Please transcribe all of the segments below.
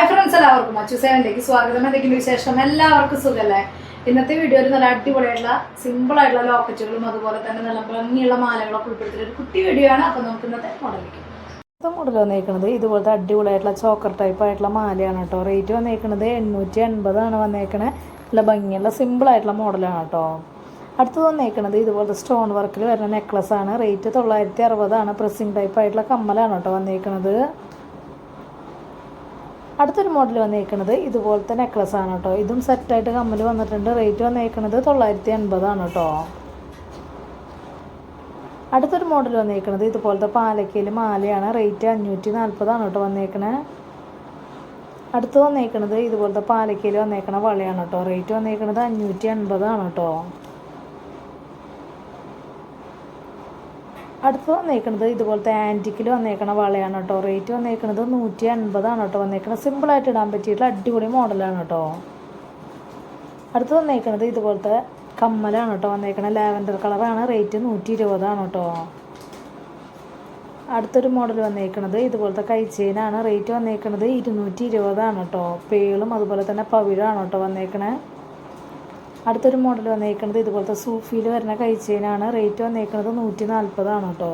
Hi friends, എല്ലാവർക്കും അച്ചുസേവനിലേക്ക് സ്വാഗതം. എന്തെങ്കിലും വിശേഷം? എല്ലാവർക്കും സുഖമല്ലേ? ഇന്നത്തെ വീഡിയോയിൽ നല്ല അടിപൊളിയായിട്ടുള്ള സിമ്പിളായിട്ടുള്ള ലോക്കറ്റുകളും അതുപോലെ തന്നെ നല്ല ഭംഗിയുള്ള മാലകളൊക്കെ ഉൾപ്പെടുത്തിയ ഒരു കുട്ടി വീഡിയോ ആണ്. അപ്പോൾ നമുക്ക് ഇന്നത്തെ മോഡലിലേക്ക് മോഡൽ വന്നേക്കുന്നത് ഇതുപോലത്തെ അടിപൊളിയായിട്ടുള്ള ചോക്കർ ടൈപ്പ് ആയിട്ടുള്ള മാലയാണ് കേട്ടോ. റേറ്റ് വന്നേക്കുന്നത് 880 വന്നേക്കണേ. നല്ല ഭംഗിയുള്ള സിമ്പിളായിട്ടുള്ള മോഡലാണ് കേട്ടോ. അടുത്തത് വന്നേക്കുന്നത് ഇതുപോലത്തെ സ്റ്റോൺ വർക്കിൽ വരുന്ന നെക്ലസ് ആണ്. റേറ്റ് 960. പ്രസ്സിങ് ടൈപ്പ് ആയിട്ടുള്ള കമ്മലാണ് കേട്ടോ വന്നേക്കുന്നത്. അടുത്തൊരു മോഡൽ വന്നേക്കുന്നത് ഇതുപോലത്തെ നെക്ലസ് ആണ് കേട്ടോ. ഇതും സെറ്റായിട്ട് കമ്മൽ വന്നിട്ടുണ്ട്. റേറ്റ് വന്നേക്കുന്നത് 980 കേട്ടോ. അടുത്തൊരു മോഡൽ വന്നേക്കുന്നത് ഇതുപോലത്തെ പാലക്കയിൽ മാലയാണ്. റേറ്റ് 540 കേട്ടോ വന്നേക്കണേ. അടുത്ത് വന്നേക്കുന്നത് ഇതുപോലത്തെ പാലക്കയിൽ വന്നേക്കണ വളയാണ് കേട്ടോ. റേറ്റ് വന്നേക്കുന്നത് 580 കേട്ടോ. അടുത്ത് വന്നേക്കുന്നത് ഇതുപോലത്തെ ആൻറ്റിക്കിൽ വന്നേക്കണ വളയാണ് കേട്ടോ. റേറ്റ് വന്നേക്കുന്നത് 180 കേട്ടോ വന്നേക്കുന്നത്. സിമ്പിളായിട്ട് ഇടാൻ പറ്റിയിട്ടുള്ള അടിപൊളി മോഡലാണ് കേട്ടോ. അടുത്ത് വന്നേക്കുന്നത് ഇതുപോലത്തെ കമ്മലാണ് കേട്ടോ വന്നേക്കണത്. ലാവൻഡർ കളറാണ്. റേറ്റ് 120 കേട്ടോ. അടുത്തൊരു മോഡൽ വന്നേക്കുന്നത് ഇതുപോലത്തെ കൈ ചെയിനാണ്. റേറ്റ് വന്നേക്കുന്നത് 220 കേട്ടോ. പേളും അതുപോലെ തന്നെ പവിഴാണ് കേട്ടോ വന്നേക്കണേ. അടുത്തൊരു മോഡൽ വന്നേക്കുന്നത് ഇതുപോലത്തെ സൂഫിയിൽ വരുന്ന കൈ ചെയിനാണ്. റേറ്റ് വന്നേക്കുന്നത് 140 കേട്ടോ.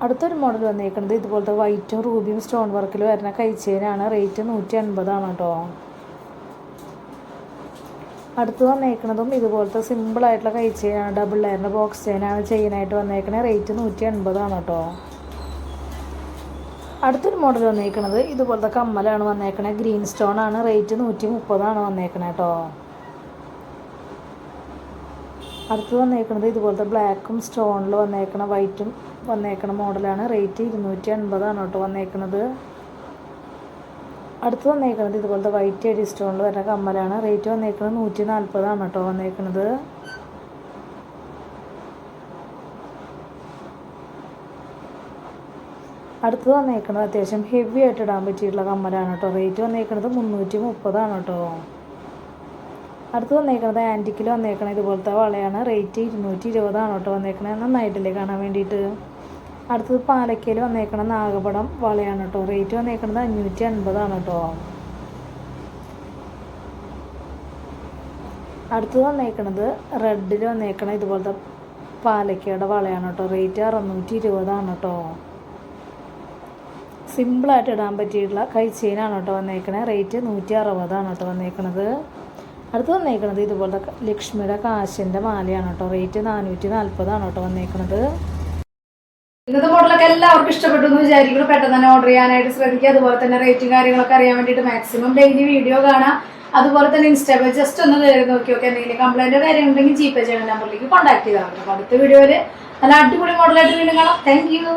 അടുത്തൊരു മോഡൽ വന്നേക്കുന്നത് ഇതുപോലത്തെ വൈറ്റും റൂബിയും സ്റ്റോൺ വർക്കിൽ വരുന്ന കൈ ചെയിനാണ്. റേറ്റ് 180 കേട്ടോ. അടുത്ത് വന്നേക്കുന്നതും ഇതുപോലത്തെ സിമ്പിളായിട്ടുള്ള കൈ ചെയിനാണ്. ഡബിൾ ലെയറിൻ്റെ ബോക്സ് ചെയിനാണ് ചെയിനായിട്ട് വന്നേക്കുന്നത്. റേറ്റ് 180 കേട്ടോ. അടുത്തൊരു മോഡൽ വന്നേക്കുന്നത് ഇതുപോലത്തെ കമ്മലാണ് വന്നേക്കണത്. ഗ്രീൻ സ്റ്റോൺ ആണ്. റേറ്റ് 130 വന്നേക്കണേ കേട്ടോ. അടുത്ത് വന്നേക്കുന്നത് ഇതുപോലത്തെ ബ്ലാക്കും സ്റ്റോണിൽ വന്നേക്കണ വൈറ്റും വന്നേക്കണ മോഡലാണ്. റേറ്റ് 280 കേട്ടോ വന്നേക്കുന്നത്. അടുത്ത് വന്നേക്കുന്നത് ഇതുപോലത്തെ വൈറ്റ് എഡി സ്റ്റോണിൽ വരുന്ന കമ്മലാണ്. റേറ്റ് വന്നേക്കുന്നത് 140 കേട്ടോ വന്നേക്കുന്നത്. അടുത്ത് വന്നേക്കുന്നത് അത്യാവശ്യം ഹെവി ആയിട്ട് ഇടാൻ പറ്റിയിട്ടുള്ള കമ്മലാണ് കേട്ടോ. റേറ്റ് വന്നേക്കുന്നത് 330 കേട്ടോ. അടുത്ത് വന്നേക്കുന്നത് ആൻറ്റിക്കിൽ വന്നേക്കണ ഇതുപോലത്തെ വളയാണ്. റേറ്റ് 220 കേട്ടോ വന്നേക്കണത്. നന്നായിട്ടില്ലേ കാണാൻ വേണ്ടിയിട്ട്. അടുത്തത് പാലക്കയിൽ വന്നേക്കണ നാഗപടം വളയാണ് കേട്ടോ. റേറ്റ് വന്നേക്കുന്നത് 580 കേട്ടോ. അടുത്തത് വന്നേക്കണത് റെഡിൽ വന്നേക്കണ ഇതുപോലത്തെ പാലക്കയുടെ വളയാണ് കേട്ടോ. റേറ്റ് 620 കേട്ടോ. സിമ്പിളായിട്ട് ഇടാൻ പറ്റിയിട്ടുള്ള കൈ ചെയിനാണ് കേട്ടോ വന്നേക്കണത്. റേറ്റ് 160 കേട്ടോ വന്നേക്കണത്. അടുത്ത് വന്നേക്കണത് ഇതുപോലത്തെ ലക്ഷ്മിയുടെ കാശിൻ്റെ മാലയാണ് കേട്ടോ. റേറ്റ് 440 കേട്ടോ വന്നേക്കണത്. ഇന്നത്തെ മോഡലൊക്കെ എല്ലാവർക്കും ഇഷ്ടപ്പെട്ടു എന്ന് വിചാരിക്കുന്നു. പെട്ടെന്ന് തന്നെ ഓർഡർ ചെയ്യാനായിട്ട് ശ്രദ്ധിക്കുക. അതുപോലെ തന്നെ റേറ്റും കാര്യങ്ങളൊക്കെ അറിയാൻ വേണ്ടിയിട്ട് മാക്സിമം ഡെയിലി വീഡിയോ കാണാം. അതുപോലെ തന്നെ ഇൻസ്റ്റാഗ്രാം ജസ്റ്റ് ഒന്ന് കയറി നോക്കി നോക്കി. എന്തെങ്കിലും കംപ്ലൈൻറ്റോ കാര്യങ്ങളുണ്ടെങ്കിൽ ജിപേ ചെയ്യുന്ന നമ്പറിലേക്ക് കോൺടാക്ട് ചെയ്താൽ മതി. അപ്പോൾ അടുത്ത വീഡിയോയിൽ നല്ല അടിപൊളി മോഡലായിട്ട് വീണ്ടും കാണാം. Thank you.